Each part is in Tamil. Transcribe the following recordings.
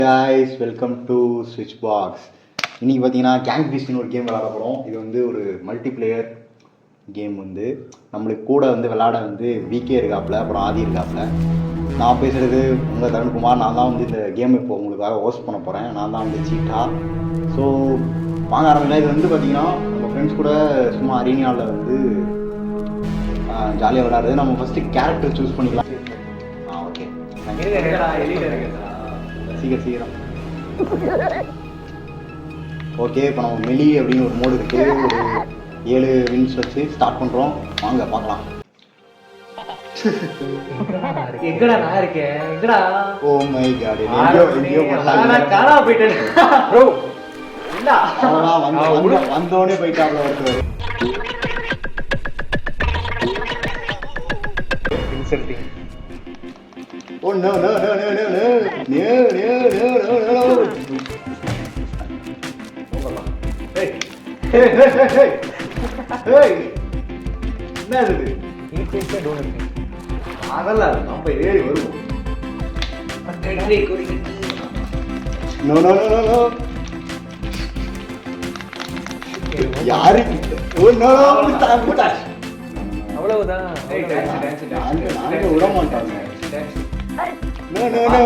guys, welcome to Switchbox. இன்னைக்கு பார்த்தீங்கன்னா கேங் பீஸ்ட்னு ஒரு கேம் விளாட போகிறோம். இது வந்து ஒரு மல்டிப்ளேயர் கேம். வந்து நம்மளுக்கு கூட வந்து விளாட வந்து விகே இருக்காப்புல, அப்புறம் ஆதி இருக்காப்புல. நான் பேசுகிறது உங்கள் தருண்குமார். நான் தான் வந்து இந்த கேம் இப்போ உங்களுக்காக ஹோஸ்ட் பண்ண போகிறேன். நான் தான் வந்து சீட்டா. ஸோ வாங்க ஆரம்பிக்கலாம். இது வந்து பார்த்தீங்கன்னா நம்ம ஃப்ரெண்ட்ஸ் கூட சும்மா அரீனாவில் வந்து ஜாலியாக விளாடுறது. நம்ம ஃபஸ்ட்டு கேரக்டர் சூஸ் பண்ணிக்கலாம். ஓகே, சீக்கிரம் ஓகே. இப்போ நம்ம மெலி அப்படின்னு ஒரு மோடு இருக்குது. ஒரு 7 வின்ஸ் வச்சு ஸ்டார்ட் பண்ணுறோம். வாங்க பார்க்கலாம். எங்கடா நான் இருக்கேன்? எங்கடா? ஓ மை காட், எங்கேயோ காணா போயிட்டேன் ப்ரோ. இல்ல வந்தோடனே போயிட்டாப்ல ஒருத்தர். Insulting. Oh no no no no no no no no no no no. Hey hey hey hey hey. என்ன இது? இன்சல்ட்டே டோன்ட் மீ. அதெல்லாம் நம்ம ஏறி வருவோம். பட்டடாரி கோடி. No no no no no. யாரு? Oh no no no. அவ்வளவுதான். ஏய் டான்ஸ் நாங்க விட மாட்டாங்க. No no no.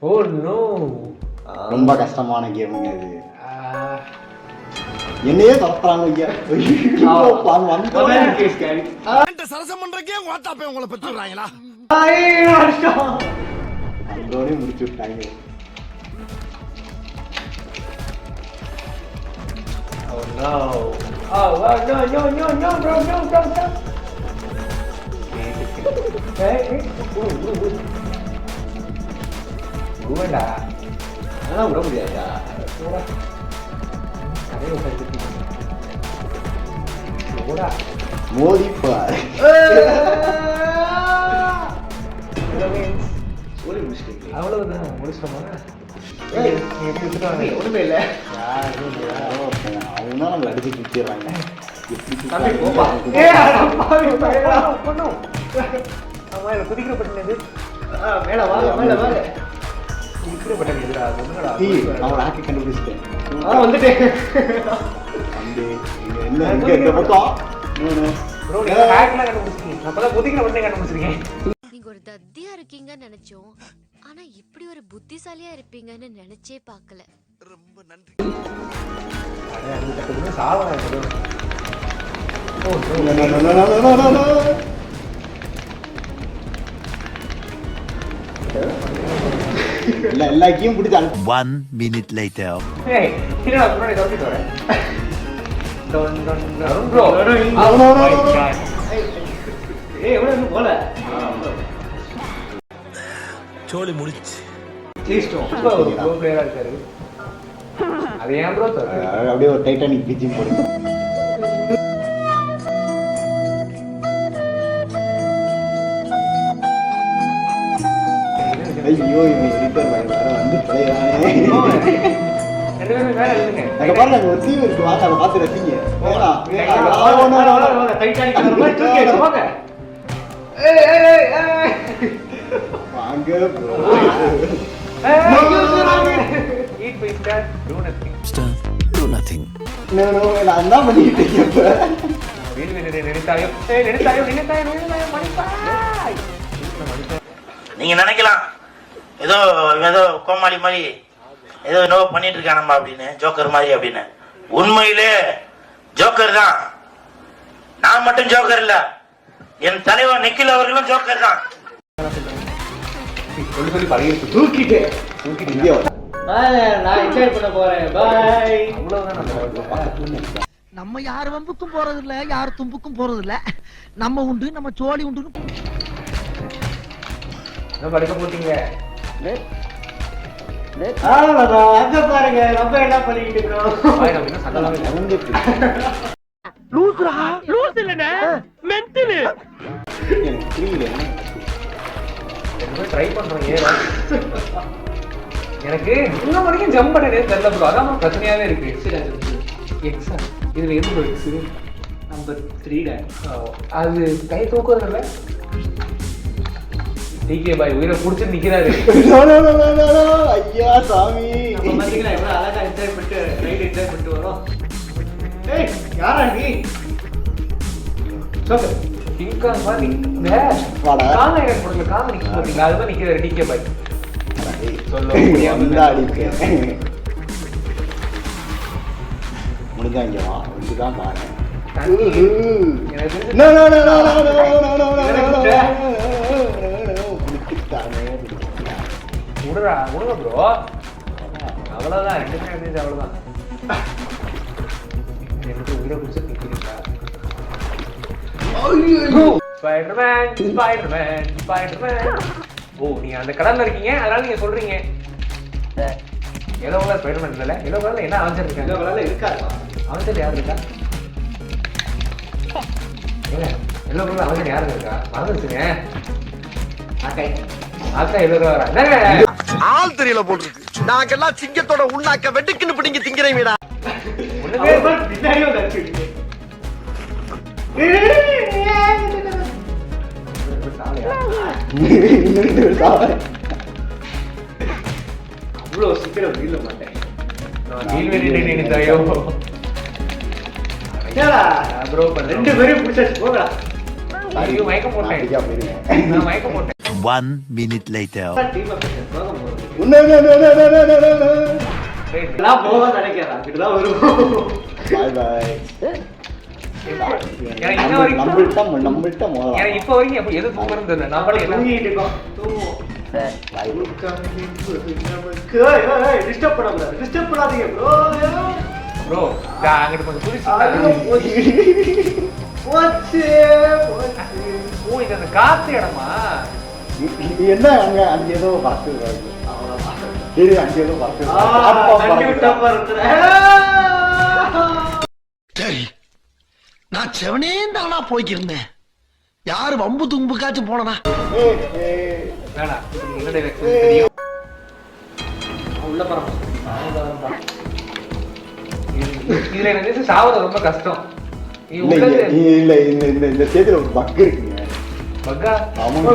Oh no. ரொம்ப கஷ்டமான கேமுங்க இது. என்னையே தரறாங்க ஐயா. பான் வந்தோனே கேஸ் கேரி. அந்த சரசம் பண்றக்கே வாட்டாப்பே உங்களை பெத்துறாங்களா? ஐயோ அஷ்டம். வந்தோனே முடிச்சு விட்டாங்க. Oh no. Oh no no no no bro no bro no. Hey hey. Gua அதெல்லாம் விட முடியாதா? கடையை உட்காந்துட்டு ஓடா மோதி பார். அவ்வளவுதான் முடிச்சிட்டோமா? ஒண்ணுமே இல்ல. அவங்க தான் நம்மள அடிச்சு குத்திடுறாங்க. குதிக்கிற பட்டன் மேல வா மேல வா. குதிக்கிற பட்டன் எதுடா? அவன் ஆக்கி கண்டுபிடிச்சிட்டேன். வந்துட்டேன். என்ன இந்த பக்கம் ப்ரோ நீங்க ஹேக்ல கண்டுபிடிச்சீங்க. அப்பதான் குதிக்கிற பட்டன் கண்டுபிடிச்சிருக்கீங்க. நீங்க ஒரு தத்தியா இருக்கீங்கன்னு நினைச்சோம். ஆனா இப்படி ஒரு புத்திசாலியா இருப்பீங்கன்னு நினைச்சே பார்க்கல. ரொம்ப நன்றி. அட அதுக்கு சாவனா இது. ஓ எல்லா கேம் பிடிச்சு 1 minute later. ஏய் என்னடா ப்ரோ நீ தப்பிட்டு வர. Ton ton ton bro. ஏய் எவ்வளவு போல. சோலி முடிச்சு. ஜெயிச்சிட்டோம். ப்ரோ பிளேயரா இருக்காரு. அது ஏன் ப்ரோ தர? அப்படியே ஒரு டைட்டானிக் பிஜிம் போடுங்க. ஐயோ இவன் ரிட்டர் வந்து பிளேயரானே. ரெண்டு பேரும் வேற இல்லங்க. அங்க பாருங்க ஒரு தீவு இருக்கு. வாங்க அத பாத்து ரசிங்க. வேணா டைட்டானிக் வர மாதிரி தூக்கி வாங்க. ஏய் வாங்க bro. Eat by star, do nothing. Star, do nothing. No, நான் என்ன பண்ணிட்டு இருக்கேன் இப்ப? வீடு நினைத்தாயோ மணிப்பாய். நீங்க நினைக்கலாம் ஏதோ ஏதோ கோமாளி மாதிரி ஏதோ என்னவோ பண்ணிட்டு இருக்கானம்மா அப்படின்னு, ஜோக்கர் மாதிரி அப்படின்னு. உண்மையிலே ஜோக்கர் தான். நான் மட்டும் ஜோக்கர் இல்ல, என் தலைவர் நிக்கில் அவர்களும் ஜோக்கர் தான். சொல்லி பழகிட்டு தூக்கிட்டு நான் என்ஜாய் பண்ண போறேன். பாய். அவ்வளவுதான். நம்ம யார் வம்புக்கும் போறது இல்ல, யார் தும்புக்கும் போறது இல்ல. நம்ம உண்டு, நம்ம சோழி உண்டு. என்ன படிக்க போட்டீங்க? அங்க பாருங்க நம்ம என்ன பண்ணிட்டு இருக்கோம். லூசுரா லூசு இல்லனே மென்டல். எனக்கு புரியல. ட்ரை பண்றோம். ஏறா எனக்கு இன்னும் வரைக்கும் ஜம்ப் பண்ணவே தெரியல ப்ரோ. அதான் பிரச்சனையாவே இருக்கு. எக்ஸா இதுல எது ப்ரோ எக்ஸ்? நம்பர் 3 அது கை தூக்குறதுல டிகே பாய் உயிரை புடிச்சு நிக்கிறாரு. No, no, no, no, no, no. ஐயா சாமி. நம்ம பாத்தீங்களா எவ்வளவு அழகா என்ஜாய் பண்ணிட்டு ரைட் என்ஜாய் பண்ணிட்டு வரோம். ஏய் யாரா நீ? சோக்கு கிங்கா மாதிரி வாடா. காமெடி போடுங்க காமெடி போடுங்க அதுதான் நிக்கிறாரு டிகே பாய். சொல்ல வந்தா அடிப்பேன். முடிஞ்சா இங்க வா. இதுதான் பாரு. No, no, no, no, no, no, no, no, no, no. பிடிச்சிட்டானே, பிடிச்சிட்டானே. விடுங்க ப்ரோ. அவ்வளவுதான் 2 பேரும் அவ்வளவுதான். எனக்கு உயிரை பிடிச்சி நிக்கிறீங்களா? Spiderman Spiderman Spiderman. ஓ நீங்க அந்த கடல்ல இருக்கீங்க அதனால நீங்க சொல்றீங்க. எல்லோ கலர் ஸ்பைடர்மேன் இல்ல எல்லோ கலர்ல என்ன அவஞ்சர் இருக்காங்க? எல்லோ கலர்ல இருக்காரு. அவஞ்சர் யார் இருக்கா? ஏங்க எல்லோ கலர்ல அவஞ்சர் யார் இருக்கா? மறந்துருச்சுங்க. ஆக்கா எல்லோ கலரா? என்னங்க ஆள் தெரியல போட்டுருக்கு. நாங்கெல்லாம் சிங்கத்தோட உண்ணாக்க வெட்டுக்குன்னு பிடிங்க திங்கிறீங்கடா. ஒண்ணுமே பின்னாடியே வந்து அடிச்சுட்டீங்க. அவ்வளவு சீக்கிரம் வீழ மாட்டேன். ப்ரோ 2 பேரும் பிடிச்சாச்சு போகடா. ஐயோ மயக்கம் போட்டேன். அடிக்கா போயிருங்க. நான் மயக்கம் போட்டேன். 1 minute later. டீம் அப்ப போக போறோம். No, no, no, no, no, no, no, no. நான் போக நினைக்கிறேன். கிட்டதான் வருவோம். Bye, bye. எனக்கு இன்ன வரைக்கும் நம்மள்ட்ட மோதலாம். எனக்கு இப்ப வரைக்கும் எப்ப எது தூங்குறது தெரியல. நான் பாட்டு தூங்கிட்டு இருக்கோம். தூங்குவோம். டிஸ்டர்ப் பண்ணாதீங்க. டிஸ்டர்ப் பண்ணாதீங்க ப்ரோ. ப்ரோ அங்கிட்டு கொஞ்சம் புடிச்சு. போச்சு. ஓ இது அந்த காத்து இடமா? என்ன அங்க ஏதோ பார்த்து வருது. சரி அங்க ஏதோ பார்த்து. சரி நான் செவனே தானா போய்க்கிருந்தேன். யாரு வம்பு தும்புக்காச்சும் போனனா? வேணா என்ன டைரக்ஷன் தெரியும். உள்ள பரம். இதுல எனக்கு சாவறது ரொம்ப கஷ்டம். நீ உள்ளது இல்ல இந்த சேதுல ஒரு பக் இருக்குங்க. பக்கா ஆமாங்க.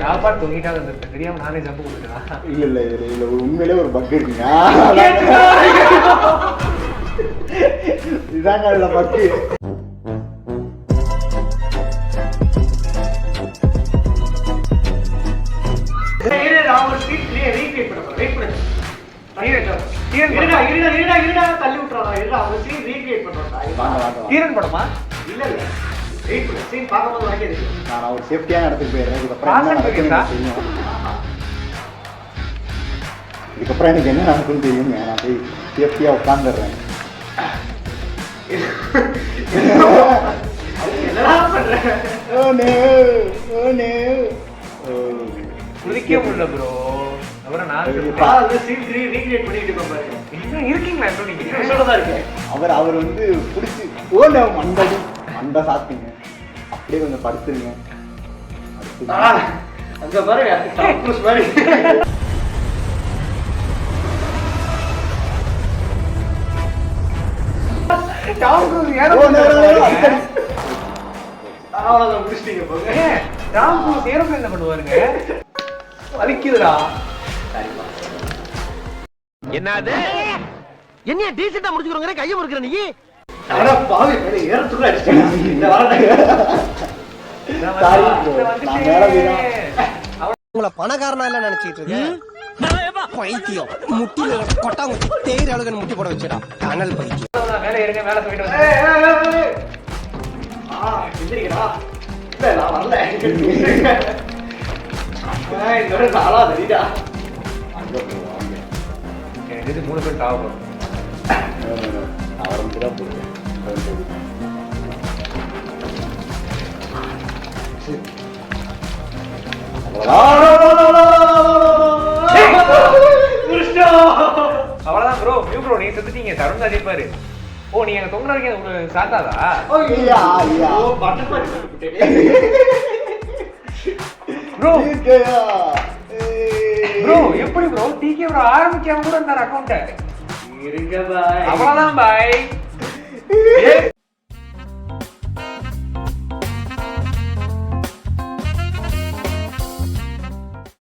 சாப்பாடு தூங்கிட்டா வந்துருக்கேன் தெரியாம நானே ஜம்பு கொடுக்குறேன். இல்ல உண்மையிலே ஒரு பக் இருக்குங்க. இதாங்க அதுல பக்கு. தீரன் படமா? நான் ஒரு சேஃப்டியான இடத்துக்கு போயிடுறேன். இதுக்கப்புறம் எனக்கு என்ன நடக்கும்னு தெரியுங்க. நான் போய் சேஃப்டியா உட்காந்துடுறேன். குதிக்க முடியல ப்ரோ. அப்புறம் நான் இருக்கீங்களா இப்போ நீங்க சொல்லதான் இருக்கேன். அவர் வந்து பிடிச்சி ஓன மண்டை சாத்துங்க. அப்படியே கொஞ்சம் படுத்துருங்க. அங்க பாருங்க டாம் க்ரூஸ் மாதிரி. டாம் க்ரூஸ் அவ்வளவுதான் முடிச்சிட்டீங்க போங்க. டாம் க்ரூஸ் ஏரோப்ளேன் என்ன பண்ணுவாருங்க? வலிக்குதுடா. என்னது என்ன டீசெண்டா முடிச்சுக்கிறோங்க கையை முறுக்குற நீ? அட பாவி ஏறத்துக்குள்ள அடிச்சேன். இந்த வரடா. உங்களை பணக்காரனா இல்ல நினைச்சிட்டு இருக்கேன். பைத்தியம் முட்டில கொட்டாங்குச்சி தேயிற அளவுக்கு முட்டி போட வச்சிடா. கனல் பைத்தியம். மேல ஏறுங்க மேல போயிட்டு வந்து. எந்திரிக்கடா. இல்ல நான் வரல. இதோட நாளா தெரியுதா? எனக்கு இது 3 பேர் தாவணும். அவருக்கு தான் போடுவேன். அவ்வளவுதான் ப்ரோ. நியூ ப்ரோ நீங்க செத்துட்டீங்க. தருண் தான் ஜெயிப்பாரு. ஓ நீங்க அங்க தொங்குற வரைக்கும் உங்களுக்கு சாத்தாதா? ப்ரோ ப்ரோ எப்படி ப்ரோ டிகே ப்ரோ ஆரம்பிக்காம கூட இருந்தார் அக்கவுண்ட். இருங்க பாய். அவ்வளவுதான் பாய்.